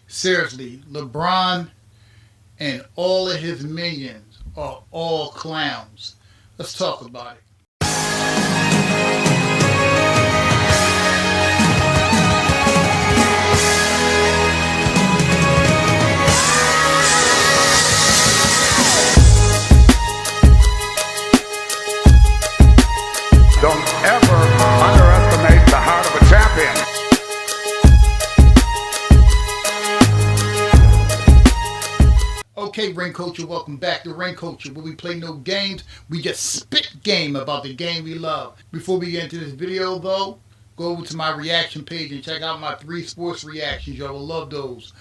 Seriously, LeBron and all of his minions are all clowns. Let's talk about it. Don't ever underestimate the heart of a champion. Okay, Ring Culture, welcome back to Ring Culture, where we play no games, we just spit game about the game we love. Before we get into this video, though, go over to my reaction page and check out my 3 sports reactions. Y'all will love those.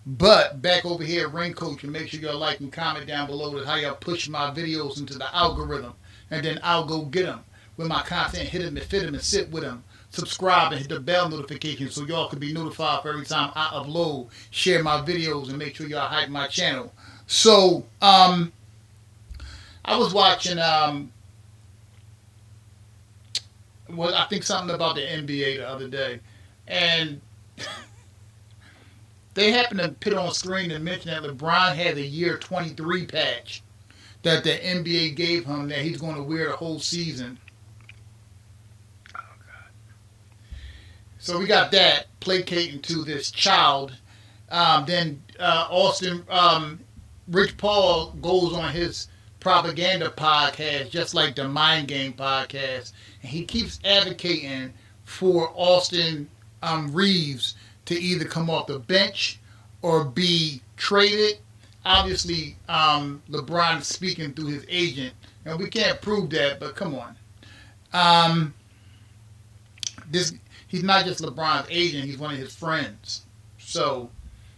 But back over here at Ring Culture, make sure y'all like and comment down below how y'all push my videos into the algorithm, and then I'll go get them. When my content hit them and fit them and sit with them. Subscribe and hit the bell notification so y'all can be notified for every time I upload, share my videos, and make sure y'all hype my channel. So, I was watching, I think something about the NBA the other day, and they happened to put on screen and mention that LeBron had the year 23 patch that the NBA gave him that he's going to wear the whole season. So we got that placating to this child. Then Austin, Rich Paul goes on his propaganda podcast, just like the Mind Game podcast, and he keeps advocating for Austin Reeves to either come off the bench or be traded. Obviously, LeBron is speaking through his agent, and we can't prove that, but come on. He's not just LeBron's agent, he's one of his friends. So,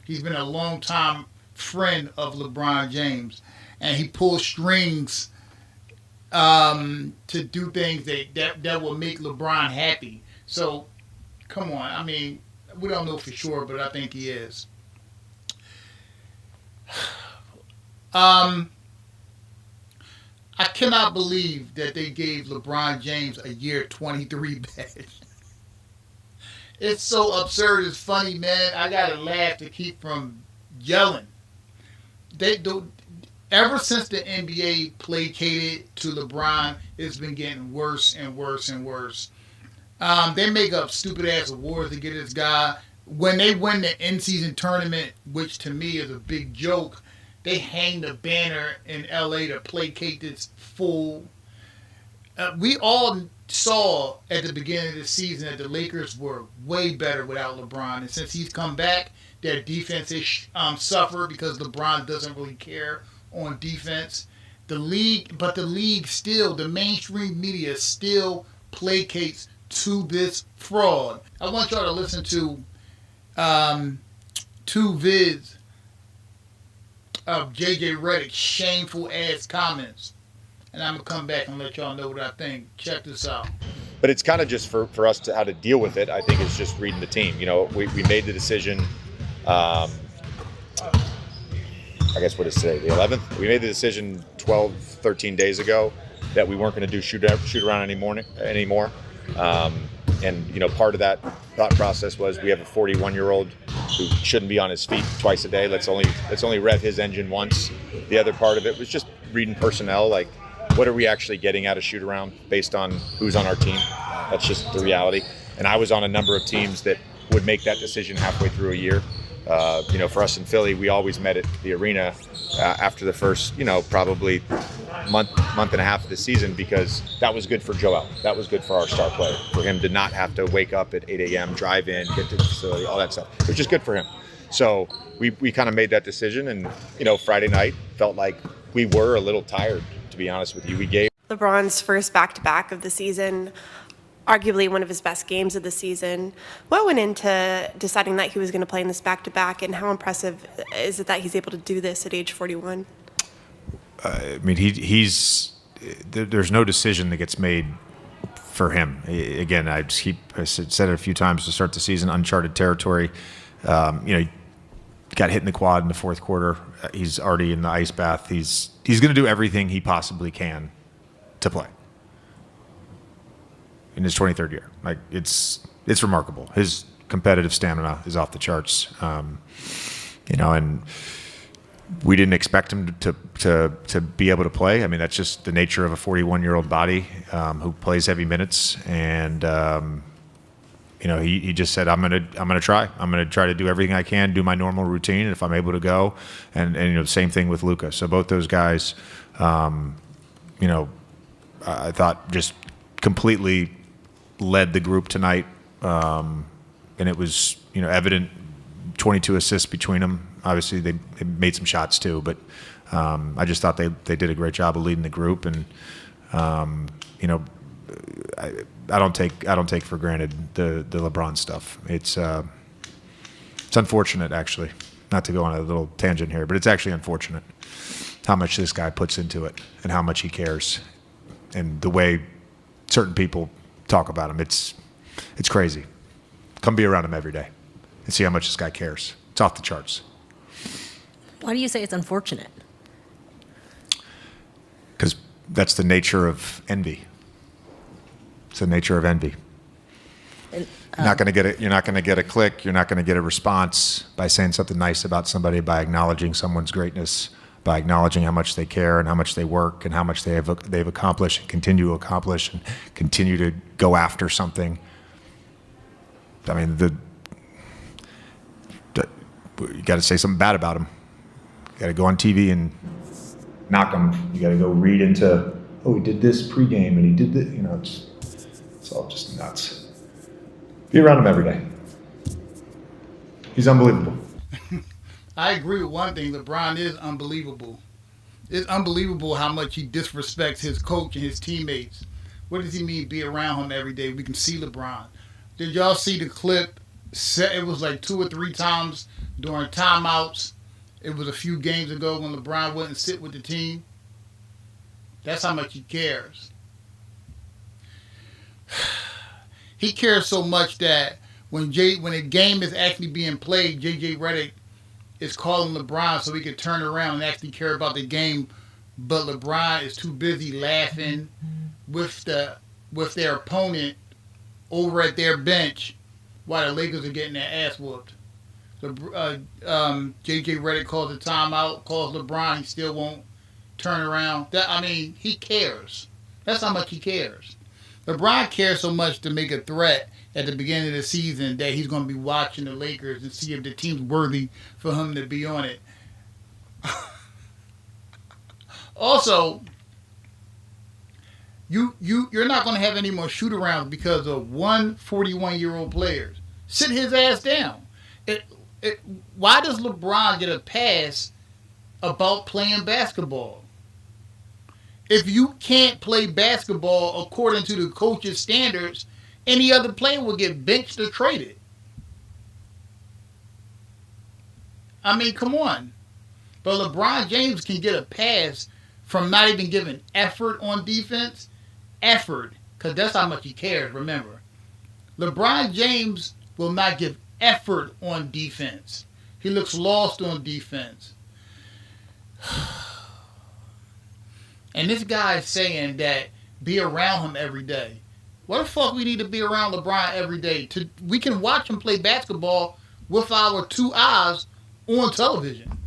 he's been a long-time friend of LeBron James. And he pulls strings to do things that will make LeBron happy. So, come on. I mean, we don't know for sure, but I think he is. I cannot believe that they gave LeBron James a year 23 badge. It's so absurd. It's funny, man. I gotta laugh to keep from yelling. Ever since the NBA placated to LeBron, it's been getting worse and worse and worse. They make up stupid ass awards to get this guy. When they win the in-season tournament, which to me is a big joke, they hang the banner in LA to placate this fool. We all saw at the beginning of the season that the Lakers were way better without LeBron, and since he's come back, their defense has suffered because LeBron doesn't really care on defense. The league still, the mainstream media still placates to this fraud. I want y'all to listen to 2 vids of JJ Redick's shameful ass comments. And I'm going to come back and let y'all know what I think. Check this out. But it's kind of just for us to how to deal with it. I think it's just reading the team. You know, we made the decision, I guess what is today, the 11th? We made the decision 12, 13 days ago that we weren't going to do shoot around anymore. And, you know, part of that thought process was we have a 41-year-old who shouldn't be on his feet twice a day. Let's only rev his engine once. The other part of it was just reading personnel, like, what are we actually getting out of shoot around based on who's on our team? That's just the reality. And I was on a number of teams that would make that decision halfway through a year. You know, for us in Philly, we always met at the arena after the first, you know, probably month and a half of the season, because that was good for Joel. That was good for our star player, for him to not have to wake up at 8 a.m., drive in, get to the facility, all that stuff. It was just good for him. So we kind of made that decision, and, you know, Friday night felt like we were a little tired, to be honest with you. We gave LeBron's first back-to-back of the season, arguably one of his best games of the season. What went into deciding that he was going to play in this back-to-back, and how impressive is it that he's able to do this at age 41? I mean, there's no decision that gets made for him. Again, I said it a few times to start the season, uncharted territory. You know, he got hit in the quad in the fourth quarter. He's already in the ice bath. He's going to do everything he possibly can to play in his 23rd year. Like, it's remarkable. His competitive stamina is off the charts. And we didn't expect him to be able to play. I mean, that's just the nature of a 41-year-old body who plays heavy minutes. And he just said, I'm gonna try. I'm gonna try to do everything I can, do my normal routine, and if I'm able to go. And same thing with Luka. So both those guys, I thought just completely led the group tonight, and it was evident. 22 assists between them. Obviously, they made some shots too, but I just thought they did a great job of leading the group. And I don't take for granted the LeBron stuff. It's unfortunate, actually, not to go on a little tangent here, but it's actually unfortunate how much this guy puts into it and how much he cares, and the way certain people talk about him. It's crazy. Come be around him every day and see how much this guy cares. It's off the charts. Why do you say it's unfortunate? Because that's the nature of envy. It's the nature of envy. And, You're not going to get a click. You're not going to get a response by saying something nice about somebody, by acknowledging someone's greatness, by acknowledging how much they care and how much they work and how much they've accomplished and continue to accomplish and continue to go after something. I mean, you got to say something bad about him. You got to go on TV and knock him. You got to go read into, he did this pregame and he did this. It's all just nuts. Be around him every day. He's unbelievable. I agree with one thing. LeBron is unbelievable. It's unbelievable how much he disrespects his coach and his teammates. What does he mean be around him every day? We can see LeBron. Did y'all see the clip? It was like 2 or 3 times during timeouts. It was a few games ago when LeBron wouldn't sit with the team. That's how much he cares. He cares so much that when a game is actually being played, JJ Redick is calling LeBron so he can turn around and actually care about the game. But LeBron is too busy laughing with their opponent over at their bench while the Lakers are getting their ass whooped. JJ Redick calls a timeout, calls LeBron, he still won't turn around. He cares. That's how much he cares. LeBron cares so much to make a threat at the beginning of the season that he's going to be watching the Lakers and see if the team's worthy for him to be on it. Also, you're not going to have any more shoot-arounds because of one 41-year-old player. Sit his ass down. Why does LeBron get a pass about playing basketball? If you can't play basketball according to the coach's standards, any other player will get benched or traded. Come on. But LeBron James can get a pass from not even giving effort on defense. Effort, because that's how much he cares, remember. LeBron James will not give effort on defense. He looks lost on defense. And this guy is saying that be around him every day. What the fuck we need to be around LeBron every day? We can watch him play basketball with our 2 eyes on television.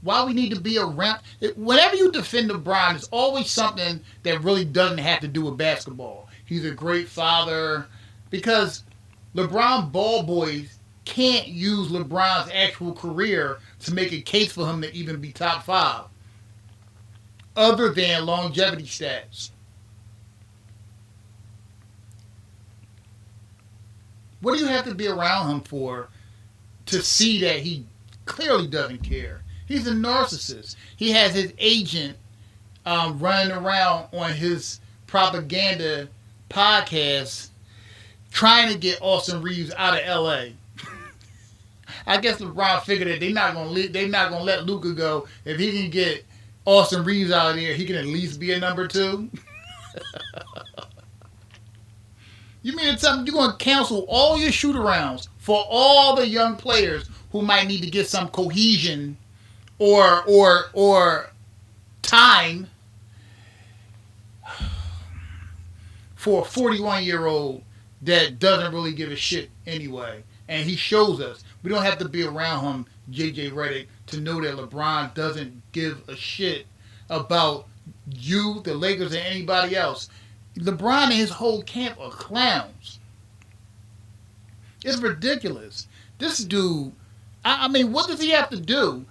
Why we need to be around? Whenever you defend LeBron, it's always something that really doesn't have to do with basketball. He's a great father. Because LeBron ball boys can't use LeBron's actual career to make a case for him to even be top 5. Other than longevity stats. What do you have to be around him for to see that he clearly doesn't care? He's a narcissist. He has his agent running around on his propaganda podcast trying to get Austin Reeves out of L.A. I guess LeBron figured that they're not gonna let Luka go. If he can get Austin Reeves out of there, he can at least be a number 2. You mean to tell me you're going to cancel all your shoot-arounds for all the young players who might need to get some cohesion or time for a 41-year-old that doesn't really give a shit anyway? And he shows us we don't have to be around him JJ Redick to know that LeBron doesn't give a shit about you, the Lakers, and anybody else. LeBron and his whole camp are clowns. It's ridiculous. This dude, I mean, what does he have to do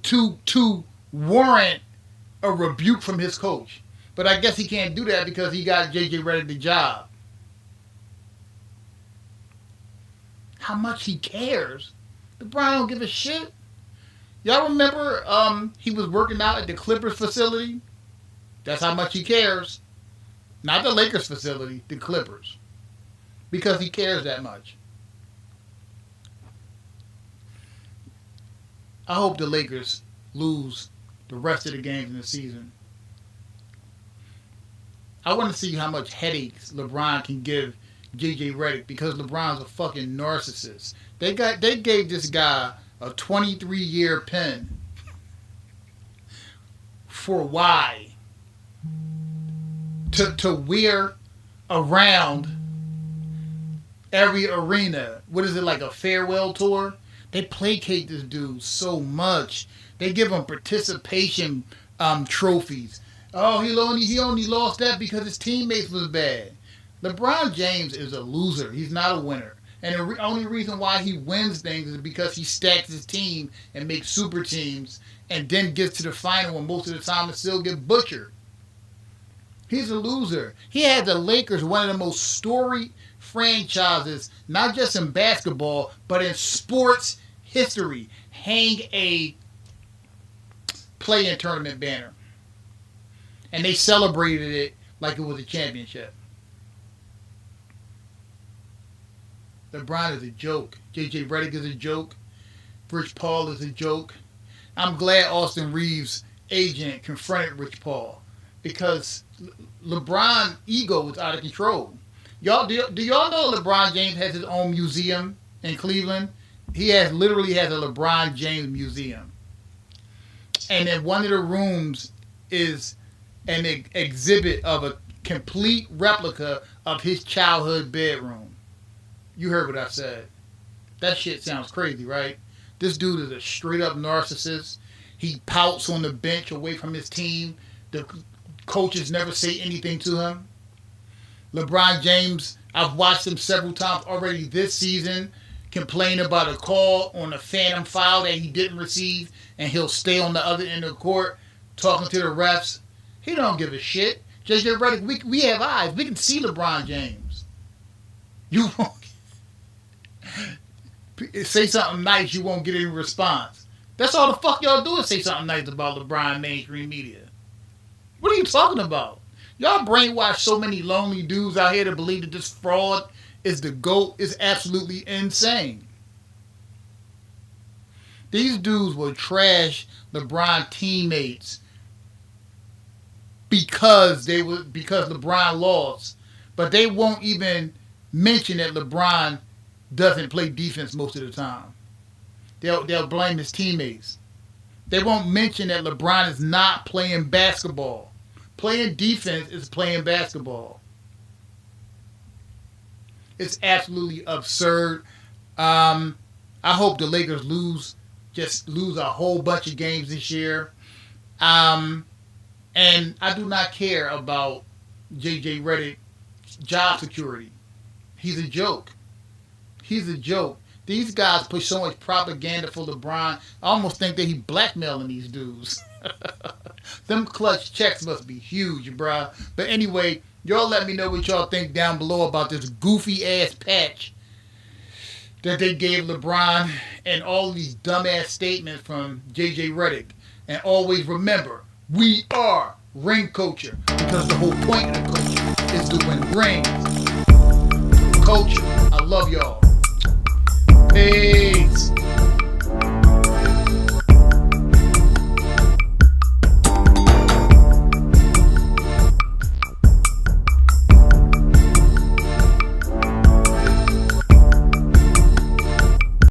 to warrant a rebuke from his coach? But I guess he can't do that because he got JJ Redick the job. How much he cares. LeBron don't give a shit. Y'all remember he was working out at the Clippers facility? That's how much he cares. Not the Lakers facility, the Clippers. Because he cares that much. I hope the Lakers lose the rest of the games in the season. I want to see how much headaches LeBron can give JJ Redick because LeBron's a fucking narcissist. They gave this guy a 23-year pen for why? To wear around every arena. What is it, like a farewell tour? They placate this dude so much. They give him participation trophies. Oh, he only lost that because his teammates was bad. LeBron James is a loser. He's not a winner. And the only reason why he wins things is because he stacks his team and makes super teams and then gets to the final and most of the time and still get butchered. He's a loser. He had the Lakers, one of the most storied franchises, not just in basketball, but in sports history, hang a play-in tournament banner. And they celebrated it like it was a championship. LeBron is a joke. JJ Redick is a joke. Rich Paul is a joke. I'm glad Austin Reeves' agent confronted Rich Paul because LeBron's ego is out of control. Y'all, do y'all know LeBron James has his own museum in Cleveland? He literally has a LeBron James museum. And in one of the rooms is an exhibit of a complete replica of his childhood bedroom. You heard what I said. That shit sounds crazy, right? This dude is a straight up narcissist. He pouts on the bench away from his team. The coaches never say anything to him. LeBron James, I've watched him several times already this season complain about a call on a phantom foul that he didn't receive, and he'll stay on the other end of the court talking to the refs. He don't give a shit. JJ Redick, we have eyes. We can see LeBron James. You won't say something nice, you won't get any response. That's all the fuck y'all do is say something nice about LeBron in mainstream media. What are you talking about? Y'all brainwash so many lonely dudes out here to believe that this fraud is the GOAT is absolutely insane. These dudes will trash LeBron teammates because LeBron lost, but they won't even mention that LeBron doesn't play defense most of the time. They'll blame his teammates. They won't mention that LeBron is not playing basketball. Playing defense is playing basketball. It's absolutely absurd. I hope the Lakers lose a whole bunch of games this year. And I do not care about JJ Redick's job security. He's a joke. He's a joke. These guys push so much propaganda for LeBron. I almost think that he's blackmailing these dudes. Them clutch checks must be huge, bruh. But anyway, y'all let me know what y'all think down below about this goofy ass patch that they gave LeBron and all these dumbass statements from JJ Redick. And always remember, we are ring culture because the whole point of the culture is to win rings. Culture. I love y'all. Peace.